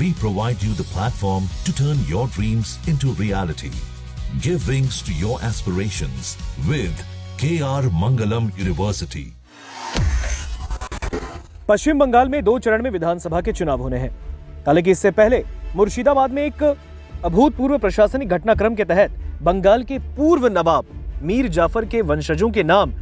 We provide you the platform to turn your dreams into reality. Give wings to your aspirations with KR Mangalam University. पश्चिम बंगाल में 2 चरण में विधानसभा के चुनाव होने हैं। हालांकि इससे पहले मुर्शिदाबाद में एक अभूतपूर्व प्रशासनिक घटनाक्रम के तहत बंगाल के पूर्व नवाब मीर जाफर के वंशजों के नाम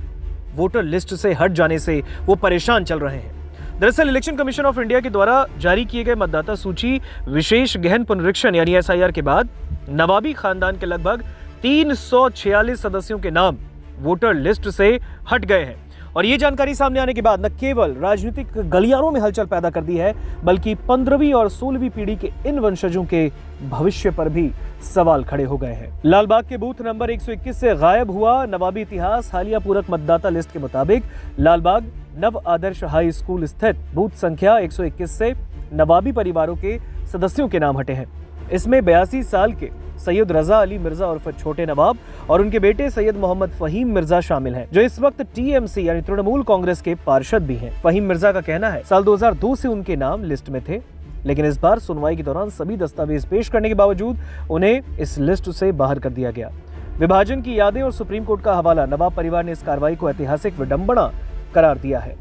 वोटर लिस्ट से हट जाने से वो परेशान चल रहे हैं। दरअसल इलेक्शन कमीशन ऑफ इंडिया के द्वारा जारी किए गए मतदाता सूची विशेष गहन पुनरीक्षण यानी SIR के बाद नवाबी खानदान के लगभग 346 सदस्यों के नाम वोटर लिस्ट से हट गए हैं। और ये जानकारी सामने आने के बाद न केवल राजनीतिक गलियारों में हलचल पैदा कर दी है, बल्कि 15वीं और 16वीं पीढ़ी के इन वंशजों के भविष्य पर भी सवाल खड़े हो गए हैं। लालबाग के बूथ नंबर 121 से गायब हुआ नवाबी इतिहास। हालिया पूरक मतदाता लिस्ट के मुताबिक लालबाग नव आदर्श हाई स्कूल स्थित बूथ संख्या 121 से नवाबी परिवारों के सदस्यों के नाम हटे हैं। इसमें 82 साल के सैयद रजा अली मिर्जा उर्फ छोटे नवाब और उनके बेटे सैयद मोहम्मद फहीम मिर्जा शामिल हैं, जो इस वक्त TMC यानी तृणमूल कांग्रेस के पार्षद भी हैं। फहीम मिर्जा का कहना है साल 2002 से उनके नाम लिस्ट में थे, लेकिन इस बार सुनवाई के दौरान सभी दस्तावेज पेश करने के बावजूद उन्हें इस लिस्ट से बाहर कर दिया गया। विभाजन की यादें और सुप्रीम कोर्ट का हवाला, नवाब परिवार ने इस कार्रवाई को ऐतिहासिक विडंबना करार दिया है।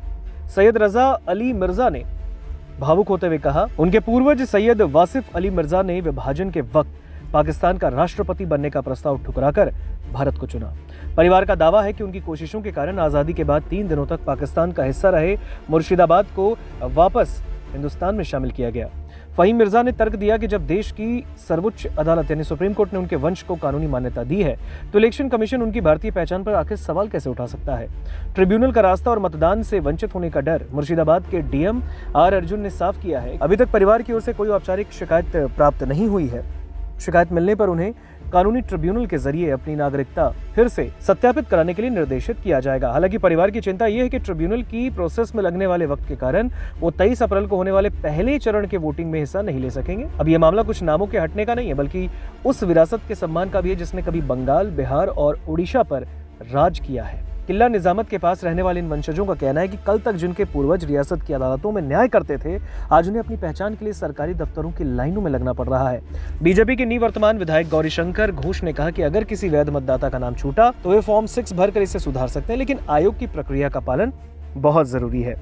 सैयद रजा अली मिर्जा ने भावुक होते हुए कहा, उनके पूर्वज सैयद वासिफ अली मिर्जा ने विभाजन के वक्त पाकिस्तान का राष्ट्रपति बनने का प्रस्ताव ठुकराकर भारत को चुना। परिवार का दावा है कि उनकी कोशिशों के कारण आजादी के बाद 3 दिनों तक पाकिस्तान का हिस्सा रहे मुर्शिदाबाद को वापस हिंदुस्तान में शामिल किया गया। फहीम मिर्जा ने तर्क दिया कि जब देश की सर्वोच्च अदालत यानी सुप्रीम कोर्ट ने उनके वंश को कानूनी मान्यता दी है, तो इलेक्शन कमीशन उनकी भारतीय पहचान पर आखिर सवाल कैसे उठा सकता है। ट्रिब्यूनल का रास्ता और मतदान से वंचित होने का डर मुर्शिदाबाद के DM R अर्जुन ने साफ किया है। अभी तक परिवार की ओर से कोई औपचारिक शिकायत प्राप्त नहीं हुई है। शिकायत मिलने पर उन्हें कानूनी ट्रिब्यूनल के जरिए अपनी नागरिकता फिर से सत्यापित कराने के लिए निर्देशित किया जाएगा। हालांकि परिवार की चिंता यह है कि ट्रिब्यूनल की प्रोसेस में लगने वाले वक्त के कारण वो 23 अप्रैल को होने वाले पहले चरण के वोटिंग में हिस्सा नहीं ले सकेंगे। अब यह मामला कुछ नामों के हटने का नहीं है, बल्कि उस विरासत के सम्मान का भी है जिसने कभी बंगाल, बिहार और उड़ीसा पर राज किया है। किला निजामत के पास रहने वाले इन वंशजों का कहना है कि कल तक जिनके पूर्वज रियासत की अदालतों में न्याय करते थे, आज उन्हें अपनी पहचान के लिए सरकारी दफ्तरों की लाइनों में लगना पड़ रहा है। बीजेपी के निवर्तमान विधायक गौरीशंकर घोष ने कहा कि अगर किसी वैध मतदाता का नाम छूटा तो वे फॉर्म 6 भरकर इसे सुधार सकते हैं, लेकिन आयोग की प्रक्रिया का पालन बहुत जरूरी है।